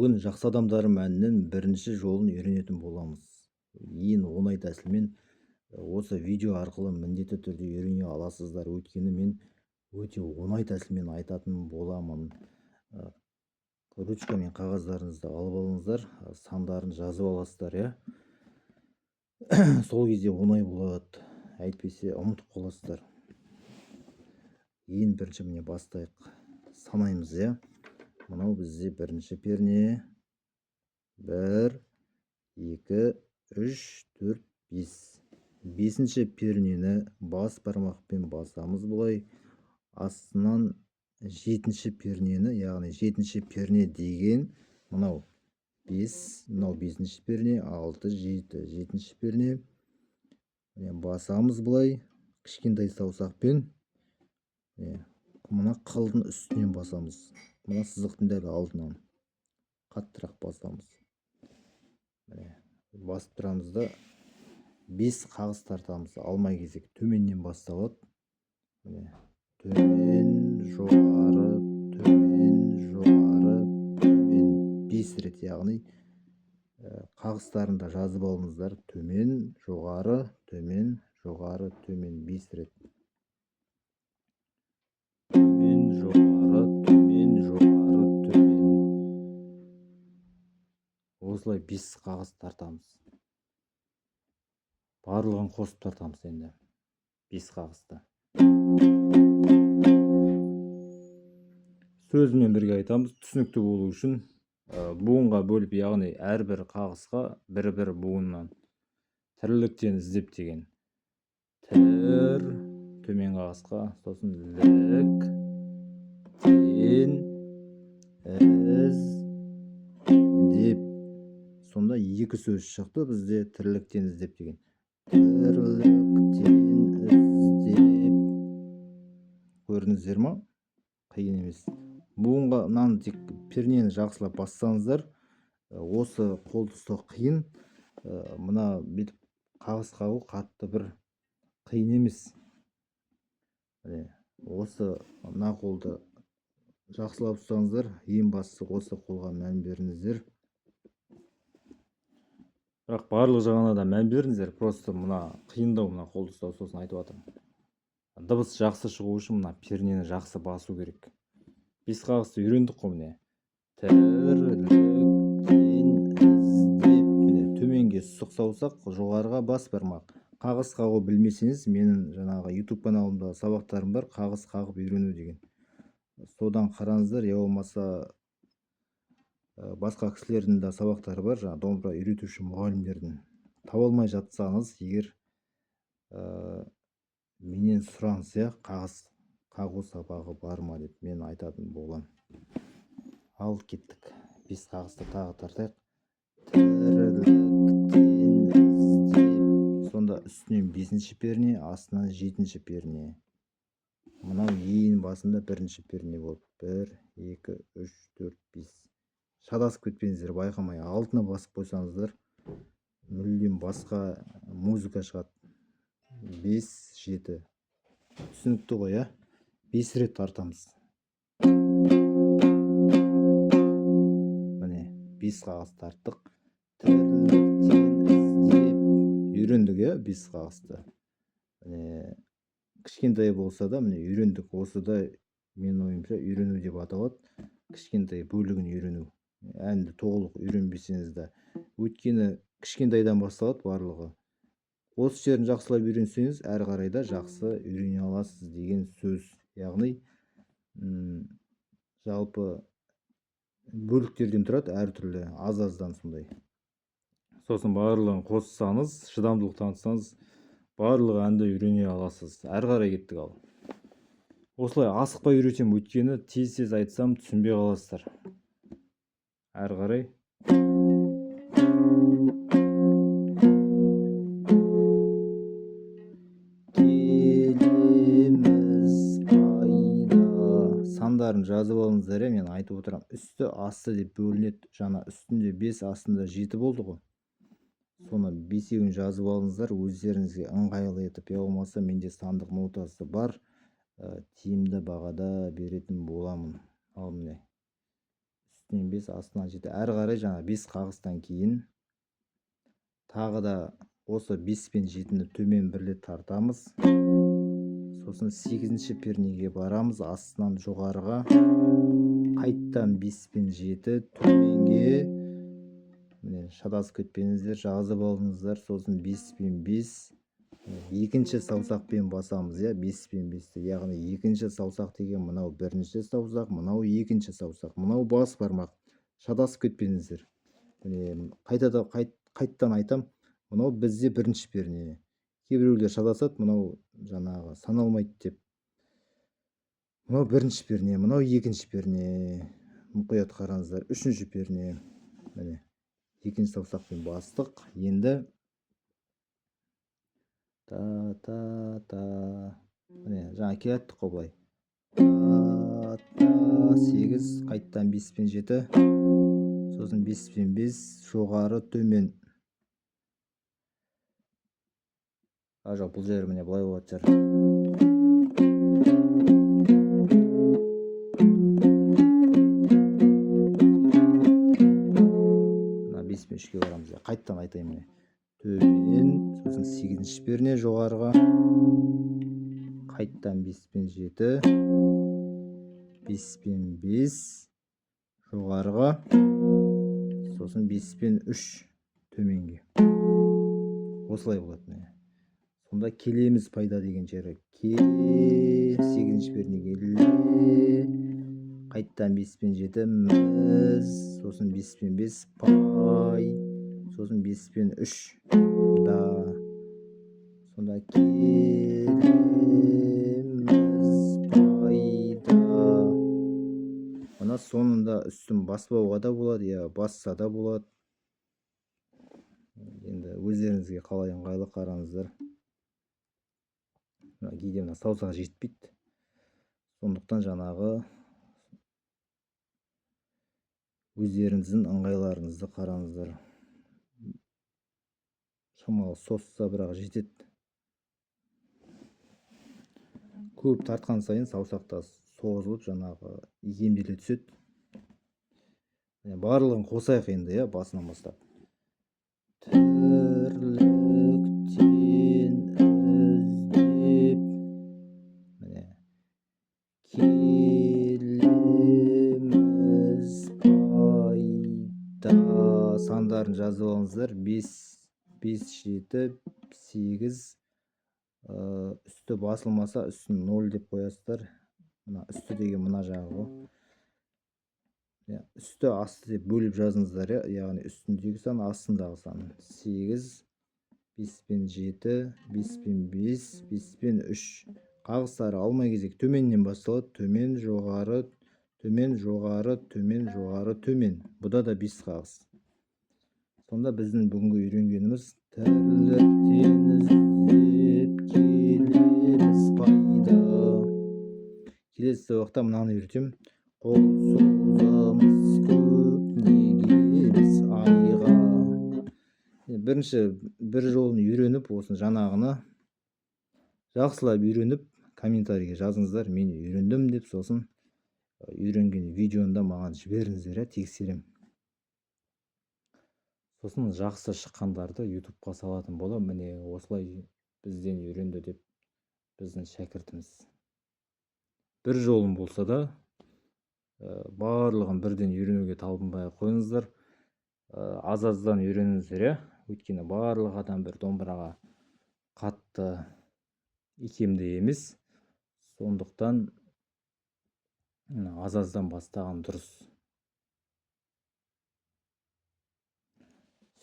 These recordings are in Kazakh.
Бүгін жақсы адамдарым әнінің бірінші жолын үйренетін боламыз. Ең оңай тәсілмен осы видео арқылы міндетті түрде үйрене аласыздар. Өйткені мен өте оңай тәсілмен айтатын боламын. Ручка мен қағаздарыңызды алып алыңыздар, сандарын жазып аласыздар, иә. Сол кезде оңай болады, әйтпесе ұмытып қаласыздар. Ең бірінші міне бастайық. Санаймыз, иә. Мынау бізде бірінші перне. 1, 2, 3, 4, 5. Бесінші пернені бас бармақпен басамыз бұлай. Астынан жетінші пернені, яғни жетінші перне деген мынау 5, мынау бесінші перне, 6, 7, жетінші перне. Басамыз бұлай кішкентай саусақпен. Мына қылдың үстінен басамыз. Мына сызықтың дәл алдынан қаттырақ басамыз. Басып тұрамыз да 5 қағыс тартамыз. Алмай кезек төменнен басталады. Төмен, жоғары, төмен, жоғары, төмен. 5 рет, яғни қағыстарында жазып алыңыздар. Төмен, жоғары, төмен, жоғары, төмен. 5 рет. Төмен, жоғары, төмен, жоғары, төмен. Осылай 5 қағыс тартамыз. Барлығын қосып тартамыз енді. 5 қағысты. Сөзімен бірге айтамыз, түсінікті болу үшін буынға бөліп, яғни әрбір қағысқа бір-бір буыннан тірліктен іздеп деген. Тір, төмен қағысқа, сосын лік, тен, із, деп. Сонда екі сөз шықты бізде тірліктен іздеп деген. Тірліктен іздеп. Көрдіңіздер ма? Қиын емес. Буынға мынаны тек пернені жақсылап бассаңыздар, осы қолды ұстау қиын. Мына бүйтіп қағыс қағу қатты бір қиын емес. Осы мына қолды жақсылап ұстаңыздар. Ең бастысы осы қолға мән беріңіздер. Бірақ барлық жағына да мән беріңіздер. Просто мына қиындау, мына қолды ұстау, сосын айтып жатырмын. Дыбыс жақсы шығу үшін мына пернені жақсы басу керек. 5 қағысты үйрендік қой міне. Тірліктен іздеп. Міне төменге сұқ саусақ, жоғарыға бас бармақ. Қағыс қағу білмесеңіз, менің жаңағы YouTube каналымда сабақтарым бар, қағыс қағып үйрену деген. Содан қараңыздар, я болмаса басқа кісілердің де сабақтары бар, жаңа домбыра үйретуші мұғалімдердің. Таба алмай жатсаңыз, егер менен сұраңыз, қағыс қағу сабағы бар ма деп, мен айтатын болам. Ал кеттік. 5 қағысты тағы тартайық. Тірліктен іздеп. Сонда үстінен 5-ші перне, астынан 7-ші перне. Мынау ең басында 1-ші перне болып. 1, 2, 3, 4, 5. Шадасып кетпеңіздер, байқамай алтына басып қойсаңыздар, мүлдем басқа музыка шығады. 5, 7. Түсінікті ғой, 5 рет тартамыз. Міне, 5 қағыс тарттық. Тірліктен іздеп. Үйрендік, 5 қағысты. Кішкентай болса да, міне үйрендік. Осы да мен ойымша үйрену деп аталады. Кішкентай бөлігін үйрену. Әнді толық үйренбесеңіз де. Өйткені кішкентайдан басталады барлығы. Осы жерін жақсылап үйренсеңіз, әрі қарай да жақсы үйрене аласыз деген сөз. Яғни жалпы бөліктерден тұрады, әртүрлі аз-аздан сондай. Сосын барлығын қоссаңыз, шыдамдылық танытсаңыз, барлығы әнді үйрене аласыз. Әрі қарай кеттік ал. Осылай асықпай үйретем, өйткені тез-тез айтсам түсінбей қаласыздар. Әрі қарай. Келеміз пайда. Сандарын жазып алыңыздар, мен айтып отырам. Үсті, асты деп бөлінеді. Жаңа үстінде 5, астында 7 болды ғой. Соны 5-еуін жазып алыңыздар, өздеріңізге ыңғайлы етіп. Я болмаса менде сандық нотасы бар. Тиімді бағада беретін боламын. Ал міне. үстінен 5 астынан 7. Әрі қарай жаңа 5 қағыстан кейін тағы да осы 5 пен 7-ні төмен бірлеп тартамыз. Сосын 8-ші пернеге барамыз, астынан жоғарыға. Қайттан 5 пен 7 төменге. Міне шатасып кетпеңіздер, жазып алыңыздар. Сосын 5 пен 5 екінші саусақпен басамыз, 5 пен 5-ті. Яғни екінші саусақ деген мынау бірінші саусақ, мынау екінші саусақ, мынау бас бармақ. Шатасып кетпеңіздер. Міне қайттан айтам, мынау бізде бірінші перне. Кейбіреулер шатасады, мынау жаңағы саналмайды деп. Мынау бірінші перне, мынау екінші перне. Мұқият қараңыздар. Үшінші перне. Міне екінші саусақпен бастық. Енді міне жаңа келаттық қой былай. 8, қайттан 5 пен 7. Сосын 5 пен 5 жоғары төмен. Жоқ, бұл жері міне былай болады жер. Мына 5 пен 3-ке барамыз. Қайттан айтайын міне. Төмен, сосын 8-ші перне жоғарыға. Қайттан 5 пен 7. 5 пен 5 жоғарыға. Сосын 5 пен 3 төменге. Осылай болады міне. Сонда келеміз пайда деген жері. 8-ші пернеге ле. Қайттан 5 пен 7 міз. Сосын 5 пен 5 пай. Сосын 5 пен 3 да. Сонда келеміз пайда. Мына сонында үстін баспауға да болады, басса да болады. Енді өздеріңізге қалай ыңғайлы қараңыздар. Кейде мына саусақ жетпейді. Сондықтан жаңағы өздеріңіздің ыңғайларыңызды қараңыздар. Шамалы созса бірақ жетеді. Көп тартқан сайын саусақта созылып жаңағы икемделе түседі. Барлығын қосайық енді, басынан бастап. Тірліктен іздеп міне келеміз пайда. Сандарын жазып алыңыздар. 5, 7, 8. Үсті басылмаса үстін 0 деп қоясыздар. Мына үсті деген мына жағы ғой. Үсті асты деп бөліп жазыңыздар, яғни үстіндегі сан, астындағы сан. 8, 5 пен 7, 5 пен 5, 5 пен 3. Қағыстары алмай кезек төменнен басталады. Төмен, жоғары, төмен, жоғары, төмен, жоғары, төмен. Бұда да 5 қағыс. Сонда біздің бүгінгі үйренгеніміз тірліктен іздеп келеміз пайда. Келесі сабақта мынаны үйретем. Қол созамыз көп неге біз айға. Бірінші бір жолын үйреніп, осын жаңағыны жақсылап үйреніп, комментарийге жазыңыздар. Мен үйрендім деп, сосын үйренген видеоны да маған жіберіңіздер, тексерем. Сосын жақсы шыққандарды YouTube'қа салатын болам. Міне осылай бізден үйренді деп біздің шәкіртіміз. Бір жолын болса да барлығын бірден үйренуге талпынбай қойыңыздар. Аз-аздан үйреніңіздер, өйткені барлық адам бір домбыраға қатты икемді емес. Сондықтан аз-аздан бастаған дұрыс.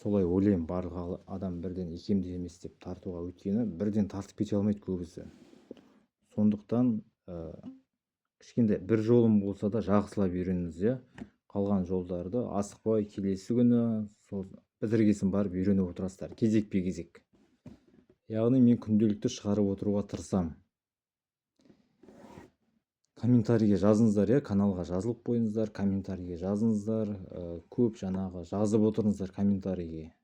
Солай ойлаймын, барлық адам бірден икемді емес деп тартуға, өйткені бірден тартып кете алмайды көбісі. Сондықтан кішкентай бір жолым болса да жақсылап үйреніңіз, қалған жолдарды асықпай келесі күні сол бітіргесін барып үйреніп отырасыздар, кезекпе кезек. Яғни мен күнделікті шығарып отыруға тырысам. Комментарийге жазыңыздар, каналға жазылып қойыңыздар, комментарийге жазыңыздар, көп жаңағы жазып отырыңыздар комментарийге.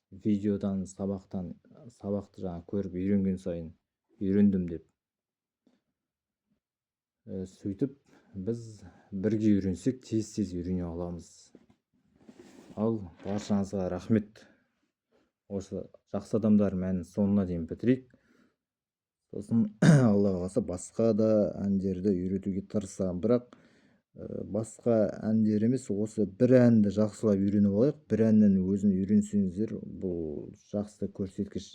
Видеодан, сабақты жаңа көріп үйренген сайын үйрендім деп. сөйтіп біз бірге үйренсек тез үйрене аламыз. Ал баршаңызға рахмет. Осы жақсы адамдар мәнін соңына дейін бітірейік. Сосын алла қаласа басқа да әндерді үйретуге тырысамын. Бірақ басқа әндер емес, осы бір әнді жақсылап үйреніп алайық. Bir әннің өзін үйренсеңіздер, бұл жақсы көрсеткіш.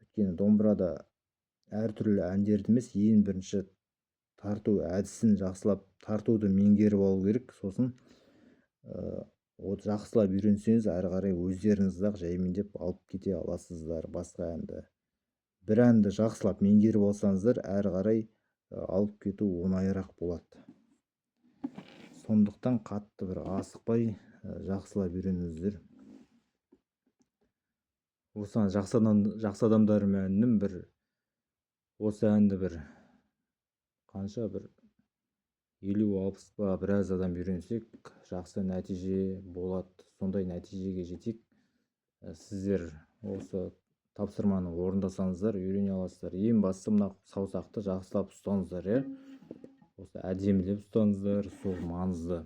Өйткені домбырада әртүрлі әндерді емес, ең бірінші тарту әдісін жақсылап, тартуды меңгеріп алу керек. Сосын жақсылап үйренсеңіз, әрі қарай өздеріңіз-ақ жаймендеп алып кете аласыздар басқа әнді. Bir әнді жақсылап меңгеріп алсаңыздар, әрі қарай алып кету оңайырақ болады. Сондықтан қатты бір асықпай жақсылап үйреніңіздер. Осыған жақсы адамдар мәнінің осы әнді қанша 50-60 па біраз адам үйренсек, жақсы нәтиже болады. Сондай нәтижеге жетейік. Сіздер осы тапсырманы орындасаңыздар, үйрене аласыздар. Ең бастысы мына саусақты жақсылап ұстаңыздар, осы әдемілеп ұстаңыздар, сол маңызды.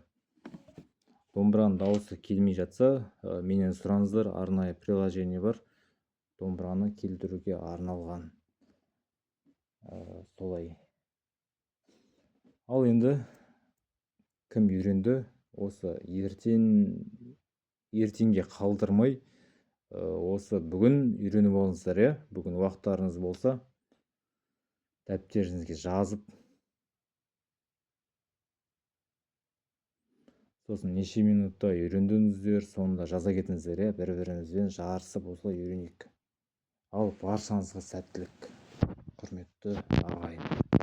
Домбыраның дауысы келмей жатса, менен сұраңыздар, арнайы приложение бар, домбыраны келтіруге арналған. Солай. Ал енді кім үйренді, осы ертеңге қалдырмай, осы бүгін үйреніп алыңыздар, бүгін уақыттарыңыз болса, дәптеріңізге жазып, сосын неше минутта үйрендіңіздер, сонда жаза кетіңіздер, бір-бірімізбен жарысып осылай үйренейік. Ал баршаңызға сәттілік, құрметті ағайын.